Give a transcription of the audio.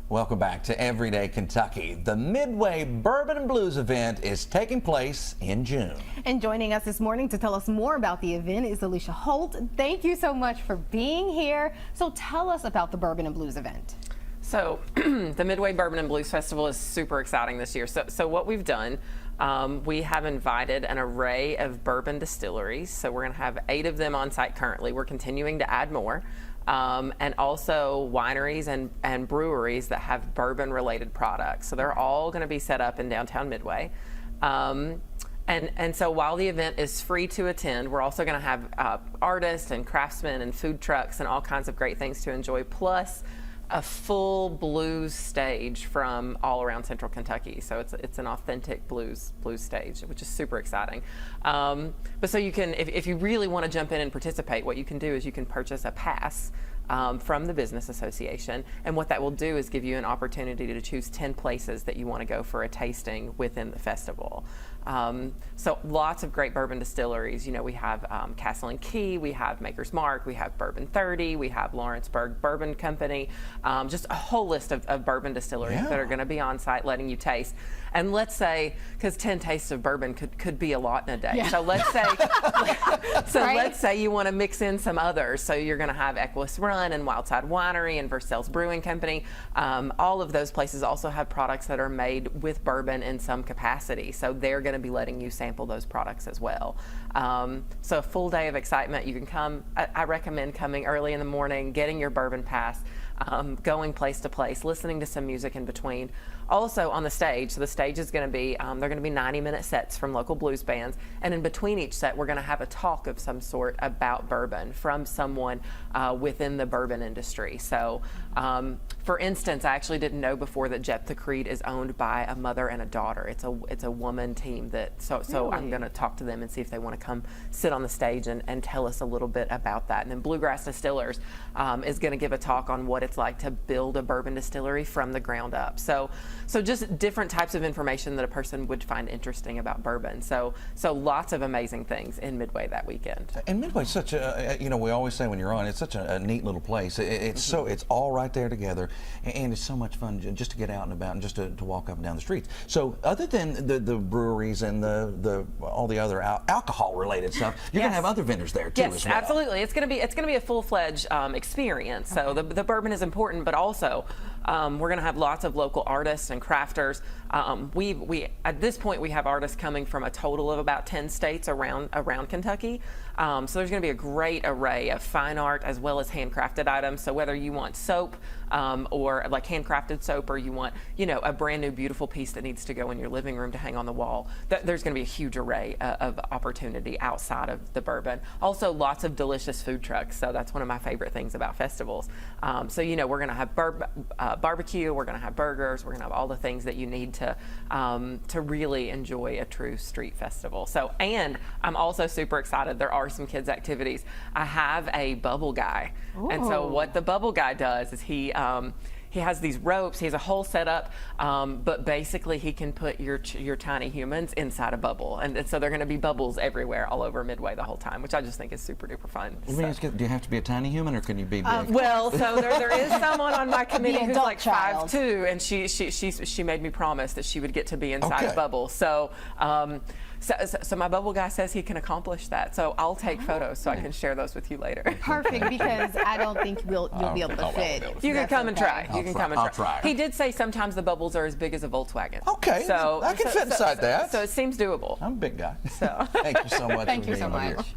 Welcome back to Everyday Kentucky. The Midway Bourbon and Blues event is taking place in June. And joining us this morning to tell us more about the event is Elisha Holt. Thank you so much for being here. So tell us about the Bourbon and Blues event. So the Midway Bourbon and Blues Festival is super exciting this year. So what we've done, we have invited an array of bourbon distilleries. So we're going to have 8 of them on site currently. We're continuing to add more. And also wineries and breweries that have bourbon related products. So they're all going to be set up in downtown Midway. And so while the event is free to attend, we're also going to have artists and craftsmen and food trucks and all kinds of great things to enjoy, plus a full blues stage from all around central Kentucky. So it's an authentic blues stage, which is super exciting. But so you can, if you really want to jump in and participate, what you can do is you can purchase a pass from the business association, and what that will do is give you an opportunity to choose 10 places that you want to go for a tasting within the festival. So lots of great bourbon distilleries. You know, we have Castle and Key, we have Maker's Mark, we have Bourbon 30, we have Lawrenceburg Bourbon Company, just a whole list of bourbon distilleries that are going to be on site letting you taste. And let's say, because 10 tastes of bourbon could be a lot in a day. So let's say, let's say you want to mix in some others. So you're going to have Equus Run and Wildside Winery and Versailles Brewing Company. All of those places also have products that are made with bourbon in some capacity. So they're going to be letting you sample those products as well. So a full day of excitement. You can come. I recommend coming early in the morning, getting your bourbon pass, going place to place, listening to some music in between. Also on the stage, so the stage is going to be, they're going to be 90-minute sets from local blues bands, and in between each set we're going to have a talk of some sort about bourbon from someone within the bourbon industry. So for instance, I actually didn't know before that Jephthah Creed is owned by a mother and a daughter. It's a woman team that, so really? I'm going to talk to them and see if they want to come sit on the stage and tell us a little bit about that. And then Bluegrass Distillers is going to give a talk on what it's like to build a bourbon distillery from the ground up. So just different types of information that a person would find interesting about bourbon. So lots of amazing things in Midway that weekend. And Midway's such a, you know, we always say when you're on, it's such a neat little place. It's it's all right there together, and it's so much fun just to get out and about and just to walk up and down the streets. So other than the breweries and all the other alcohol related stuff, you're going to have other vendors there too as well. Yes, absolutely. It's going to be a full-fledged experience. So the bourbon is important, but also we're going to have lots of local artists and crafters. We at this point we have artists coming from a total of about 10 states around Kentucky. So there's going to be a great array of fine art as well as handcrafted items. So whether you want soap or like handcrafted soap, or you want, you know, a brand new beautiful piece that needs to go in your living room to hang on the wall, there's going to be a huge array of opportunity outside of the bourbon. Also lots of delicious food trucks. So that's one of my favorite things about festivals. So you know, we're going to have barbecue, we're going to have burgers, we're going to have all the things that you need to really enjoy a true street festival. So, and I'm also super excited. There are some kids activities. I have a bubble guy. Ooh. And so what the bubble guy does is he has these ropes. He has a whole setup, but basically he can put your tiny humans inside a bubble, and so they're going to be bubbles everywhere, all over Midway the whole time, which I just think is super duper fun. Do you have to be a tiny human, or can you be big? Well, so there is someone on my committee who's like 5'2", and she made me promise that she would get to be inside a bubble. So. So my bubble guy says he can accomplish that. So I'll take photos so I can share those with you later. Perfect, because I don't think you'll be able to fit. You can come and try. I'll try. He did say sometimes the bubbles are as big as a Volkswagen. Okay, so I can fit inside that. So it seems doable. I'm a big guy. So thank you so much. Thank you so much.